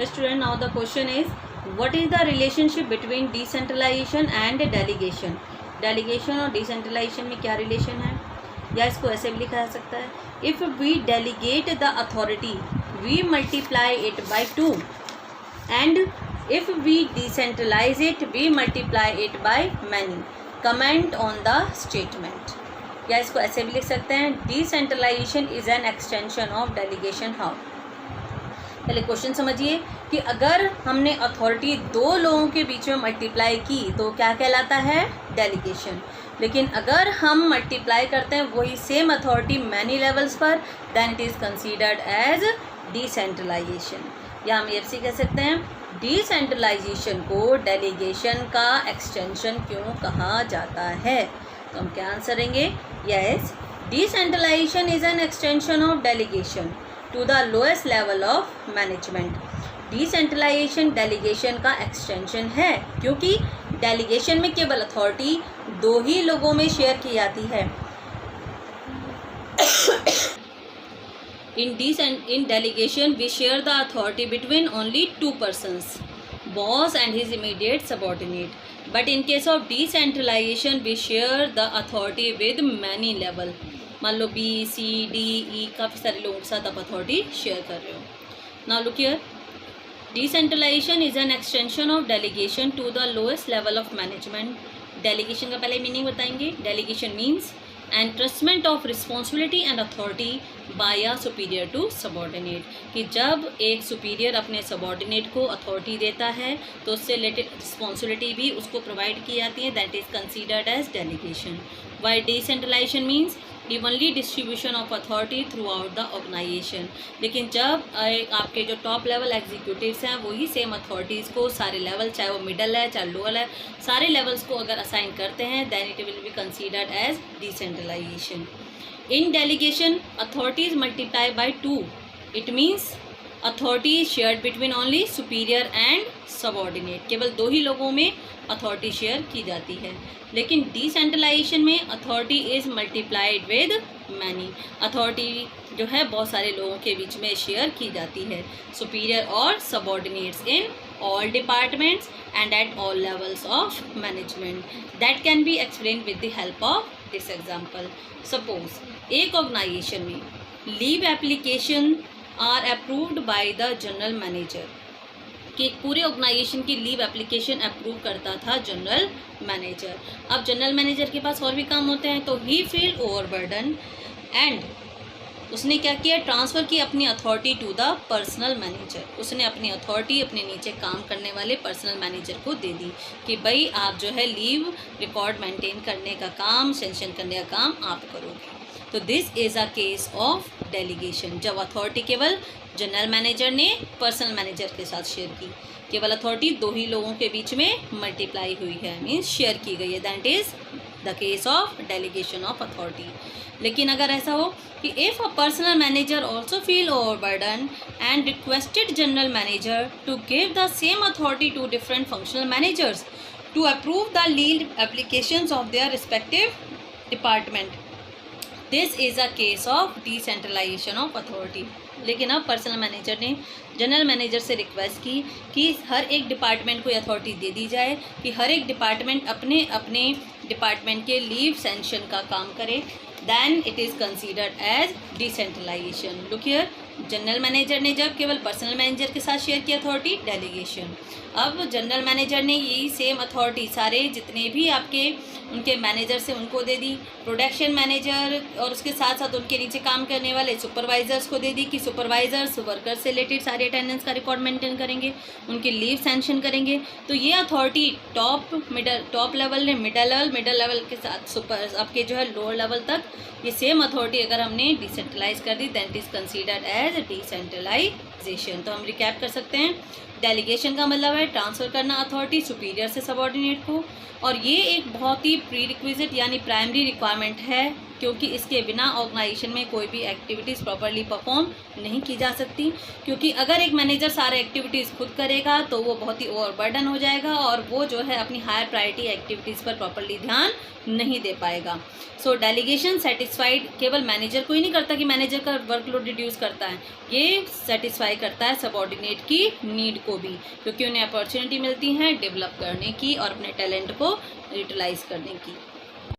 Student, now the question is, what is the relationship between decentralization and delegation? Delegation और decentralization में क्या relation है? या इसको ऐसे भी लिखा जा सकता है, if we delegate the authority we multiply it by 2 and if we decentralize it we multiply it by many. Comment on the statement. या इसको ऐसे भी लिख सकते हैं, decentralization is an extension of delegation. How? पहले क्वेश्चन समझिए कि अगर हमने अथॉरिटी दो लोगों के बीच में मल्टीप्लाई की तो क्या कहलाता है? डेलीगेशन. लेकिन अगर हम मल्टीप्लाई करते हैं वही सेम अथॉरिटी मैनी लेवल्स पर, then it is considered as decentralization. या हम ये भी कह सकते हैं, डिसेंट्रलाइजेशन को डेलीगेशन का एक्सटेंशन क्यों कहा जाता है? तो हम क्या आंसर देंगे? Yes, decentralization is an extension of delegation to the lowest level of management. Decentralization delegation का एक्सटेंशन है क्योंकि डेलीगेशन में केवल अथॉरिटी दो ही लोगों में शेयर की जाती है. In delegation we share the authority between only two persons, boss and his immediate subordinate. But in case of decentralization we share the authority with many level. मान लो B, C, D, E काफ़ी सारे लोगों के साथ आप authority share कर रहे हो. Now look here, decentralization is an extension of delegation to the lowest level of management. Delegation का पहले मीनिंग बताएंगे. Delegation means entrustment of responsibility and authority by a superior to subordinate. कि जब एक superior अपने सबॉर्डिनेट को authority देता है तो उससे रिलेटेड रिस्पॉन्सिबिलिटी भी उसको प्रोवाइड की जाती है. That is considered as delegation. Why decentralization means evenly distribution of authority throughout the organization. लेकिन जब आपके जो टॉप लेवल एग्जीक्यूटिव्स हैं वही सेम अथॉरिटीज़ को सारे लेवल, चाहे वो मिडल है चाहे लोअर है, सारे लेवल्स को अगर असाइन करते हैं then it will be considered as decentralization. In delegation authorities multiply by 2. It means authority is shared between only superior and subordinate. केवल दो ही लोगों में अथॉरिटी शेयर की जाती है. लेकिन डिसेंट्रलाइजेशन में authority is multiplied with many. Authority जो है बहुत सारे लोगों के बीच में शेयर की जाती है, सुपीरियर और subordinates in all departments and at all levels of management. That can be explain with the help of this example. Suppose एक ऑर्गेनाइजेशन में leave application are approved by the general manager. कि पूरे organization की leave application approve करता था general manager. अब general manager के पास और भी काम होते हैं तो ही फील ओवरबर्डन एंड उसने क्या किया? ट्रांसफ़र की अपनी authority to the personnel manager. उसने अपनी अथॉरिटी अपने नीचे काम करने वाले पर्सनल मैनेजर को दे दी कि भाई आप जो है लीव रिकॉर्ड मेंटेन करने का काम, सेंशन करने का काम आप करोगे. तो this is a case of delegation. जब अथॉरिटी केवल जनरल मैनेजर ने पर्सनल मैनेजर के साथ शेयर की, केवल अथॉरिटी दो ही लोगों के बीच में मल्टीप्लाई हुई है, मीन्स शेयर की गई है, that is the case of delegation of authority. लेकिन अगर ऐसा हो कि if a personnel manager also feel overburden and requested general manager to give the same authority to different functional managers to approve the leave applications of their respective department, this is a case of decentralization of authority. लेकिन अब personnel manager ने general manager से request की कि हर एक department को authority दे दी जाए कि हर एक डिपार्टमेंट अपने अपने डिपार्टमेंट के लीव सेंशन का काम करे, then it is considered as decentralization. Look here, general manager ने जब केवल पर्सनल मैनेजर के साथ शेयर की अथॉरिटी, डेलीगेशन. अब जनरल मैनेजर ने यही सेम अथॉरिटी सारे जितने भी आपके उनके मैनेजर से उनको दे दी, प्रोडक्शन मैनेजर और उसके साथ साथ उनके नीचे काम करने वाले सुपरवाइजर्स को दे दी कि सुपरवाइजर्स वर्कर्स से रिलेटेड सारे अटेंडेंस का रिकॉर्ड मेंटेन करेंगे, उनकी लीव सैंक्शन करेंगे. तो ये अथॉरिटी टॉप लेवल ने मिडल लेवल के साथ सुपर आपके जो है लोअर लेवल तक ये सेम अथॉरिटी अगर हमने डिसेंट्रलाइज कर दी that is considered as decentralization. तो हम रिकैप कर सकते हैं, डेलीगेशन का मतलब है ट्रांसफ़र करना अथॉरिटी सुपीरियर से सबॉर्डिनेट को, और ये एक बहुत ही प्री रिक्विजिट यानी प्राइमरी रिक्वायरमेंट है क्योंकि इसके बिना ऑर्गेनाइजेशन में कोई भी एक्टिविटीज़ प्रॉपरली परफॉर्म नहीं की जा सकती। क्योंकि अगर एक मैनेजर सारे एक्टिविटीज़ खुद करेगा तो वो बहुत ही ओवरबर्डन हो जाएगा और वो जो है अपनी हायर प्रायोरिटी एक्टिविटीज़ पर प्रॉपरली ध्यान नहीं दे पाएगा। सो डेलीगेशन सेटिस्फाइड केवल मैनेजर को ही नहीं करता कि मैनेजर का वर्कलोड रिड्यूस करता है, ये सेटिस्फाई करता है सबऑर्डिनेट की नीड को भी, क्योंकि उन्हें अपॉर्चुनिटी मिलती है डेवलप करने की और अपने टैलेंट को यूटिलाइज करने की।